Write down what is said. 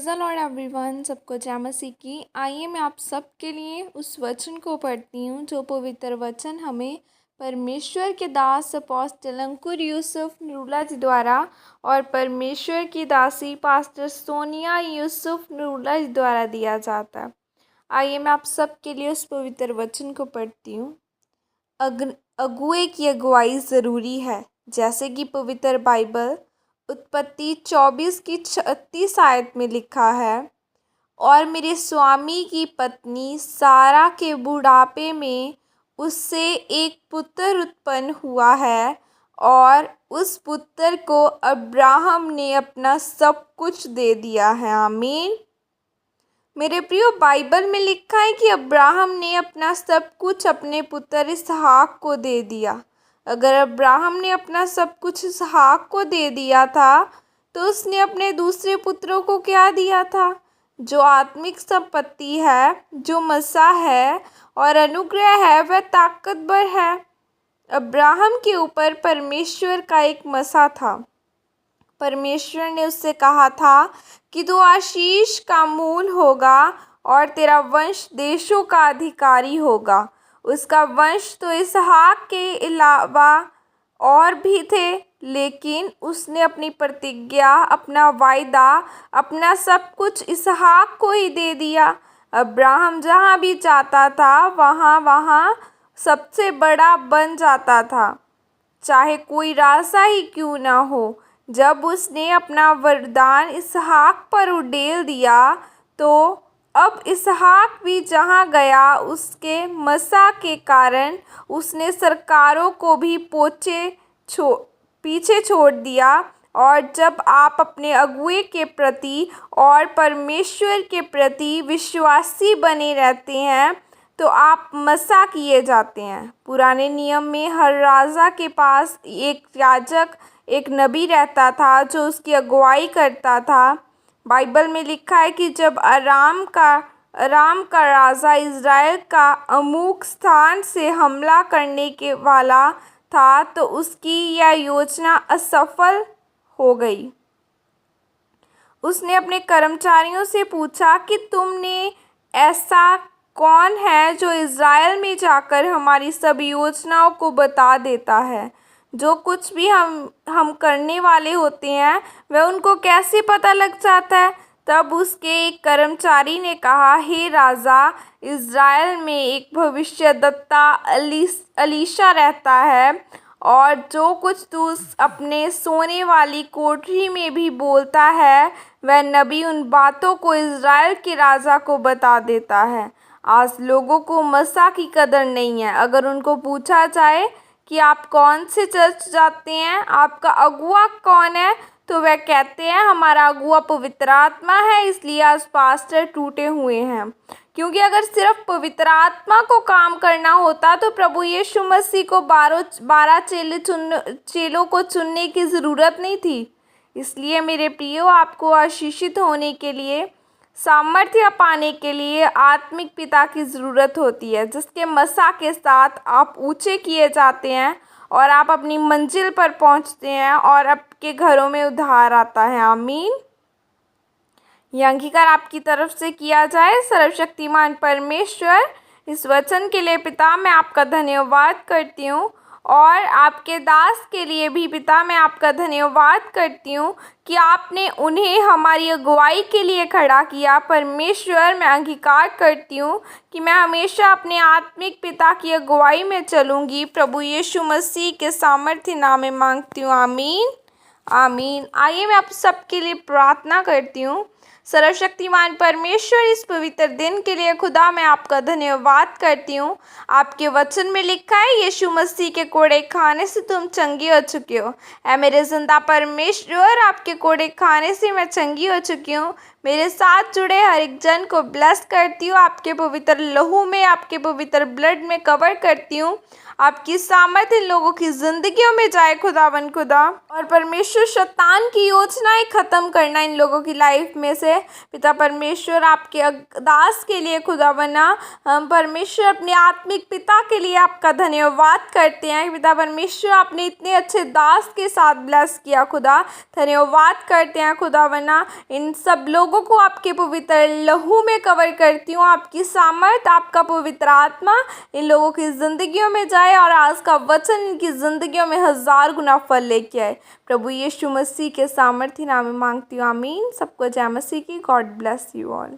Praise the Lord everyone. सबको जय मसीह की। आइए मैं आप सबके लिए उस वचन को पढ़ती हूँ जो पवित्र वचन हमें परमेश्वर के दास अपोस्टल अंकुर यूसुफ नरूला जी द्वारा और परमेश्वर की दासी पास्टर सोनिया यूसुफ नरूला जी द्वारा दिया जाता है। आइए मैं आप सबके लिए उस पवित्र वचन को पढ़ती हूँ। अगुए की अगुवाई ज़रूरी है, जैसे कि पवित्र बाइबल उत्पत्ति 24 की 36 आयत में लिखा है। और मेरे स्वामी की पत्नी सारा के बुढ़ापे में उससे एक पुत्र उत्पन्न हुआ है और उस पुत्र को अब्राहम ने अपना सब कुछ दे दिया है। आमीन। मेरे प्रियो, बाइबल में लिखा है कि अब्राहम ने अपना सब कुछ अपने पुत्र इसहाक को दे दिया। अगर अब्राहम ने अपना सब कुछ इसहाक को दे दिया था तो उसने अपने दूसरे पुत्रों को क्या दिया था? जो आत्मिक संपत्ति है, जो मसीह है और अनुग्रह है, वह ताकतवर है। अब्राहम के ऊपर परमेश्वर का एक मसीह था। परमेश्वर ने उससे कहा था कि तू आशीष का मूल होगा और तेरा वंश देशों का अधिकारी होगा। उसका वंश तो इसहाक के अलावा और भी थे, लेकिन उसने अपनी प्रतिज्ञा, अपना वायदा, अपना सब कुछ इसहाक को ही दे दिया। अब्राहम जहाँ भी जाता था वहाँ सबसे बड़ा बन जाता था, चाहे कोई राजा ही क्यों ना हो। जब उसने अपना वरदान इसहाक पर उड़ेल दिया तो अब इसहाक भी जहाँ गया उसके मसीह के कारण उसने सरकारों को भी पीछे छोड़ दिया। और जब आप अपने अगुए के प्रति और परमेश्वर के प्रति विश्वासी बने रहते हैं तो आप मसीह किए जाते हैं। पुराने नियम में हर राजा के पास एक याजक, एक नबी रहता था जो उसकी अगुवाई करता था। बाइबल में लिखा है कि जब अराम का राजा इज़राइल का अमुक स्थान से हमला करने के वाला था तो उसकी यह योजना असफल हो गई। उसने अपने कर्मचारियों से पूछा कि तुमने ऐसा कौन है जो इज़राइल में जाकर हमारी सब योजनाओं को बता देता है? जो कुछ भी हम करने वाले होते हैं वह उनको कैसे पता लग जाता है? तब उसके एक कर्मचारी ने कहा, हे राजा, इज़राइल में एक भविष्यद्वक्ता एलीशा रहता है और जो कुछ तू अपने सोने वाली कोठरी में भी बोलता है वह नबी उन बातों को इज़राइल के राजा को बता देता है। आज लोगों को मसीह की कदर नहीं है। अगर उनको पूछा जाए कि आप कौन से चर्च जाते हैं, आपका अगुआ कौन है, तो वह कहते हैं हमारा अगुआ पवित्र आत्मा है, इसलिए आज पास्टर टूटे हुए हैं। क्योंकि अगर सिर्फ पवित्र आत्मा को काम करना होता तो प्रभु यीशु मसीह को 12 चेलों को चुनने की ज़रूरत नहीं थी। इसलिए मेरे प्रियो, आपको आशीषित होने के लिए, सामर्थ्य पाने के लिए आत्मिक पिता की ज़रूरत होती है, जिसके मसीह के साथ आप ऊंचे किए जाते हैं और आप अपनी मंजिल पर पहुंचते हैं और आपके घरों में उद्धार आता है। आमीन। यह अंगीकार आपकी तरफ से किया जाए। सर्वशक्तिमान परमेश्वर, इस वचन के लिए पिता मैं आपका धन्यवाद करती हूँ और आपके दास के लिए भी पिता मैं आपका धन्यवाद करती हूँ कि आपने उन्हें हमारी अगुवाई के लिए खड़ा किया। परमेश्वर, मैं अंगीकार करती हूँ कि मैं हमेशा अपने आत्मिक पिता की अगुवाई में चलूँगी। प्रभु यीशु मसीह के सामर्थ्य नाम में मांगती हूँ। आमीन, आमीन। आइए मैं आप सबके लिए प्रार्थना करती हूँ। सर्वशक्तिमान परमेश्वर, इस पवित्र दिन के लिए खुदा मैं आपका धन्यवाद करती हूँ। आपके वचन में लिखा है यीशु मसीह के कोड़े खाने से तुम चंगी हो चुके हो। ऐ मेरे जिंदा परमेश्वर, आपके कोड़े खाने से मैं चंगी हो चुकी हूँ। मेरे साथ जुड़े हर एक जन को ब्लेस करती हूँ। आपके पवित्र लहू में, आपके पवित्र ब्लड में कवर करती हूँ। आपकी सामर्थ इन लोगों की जिंदगियों में जाए खुदावन खुदा। और परमेश्वर, शैतान की योजनाएं ख़त्म करना इन लोगों की लाइफ में से पिता परमेश्वर आपके दास के लिए खुदावंदा हम परमेश्वर अपने आत्मिक पिता के लिए आपका धन्यवाद करते हैं। पिता परमेश्वर आपने इतने अच्छे दास के साथ ब्लेस किया खुदा, धन्यवाद करते हैं खुदावंदा। इन सब लोगों को आपके पवित्र लहू में कवर करती हूँ। आपकी सामर्थ, आपका पवित्र आत्मा इन लोगों की ज़िंदगियों में जाए और आज का वचन इनकी ज़िंदगियों में 1000 गुना फल लेके आए। प्रभु यीशु मसीह के सामर्थ्य नाम में मांगती हूँ, आमीन। सबको जय मसीह की। God bless you all.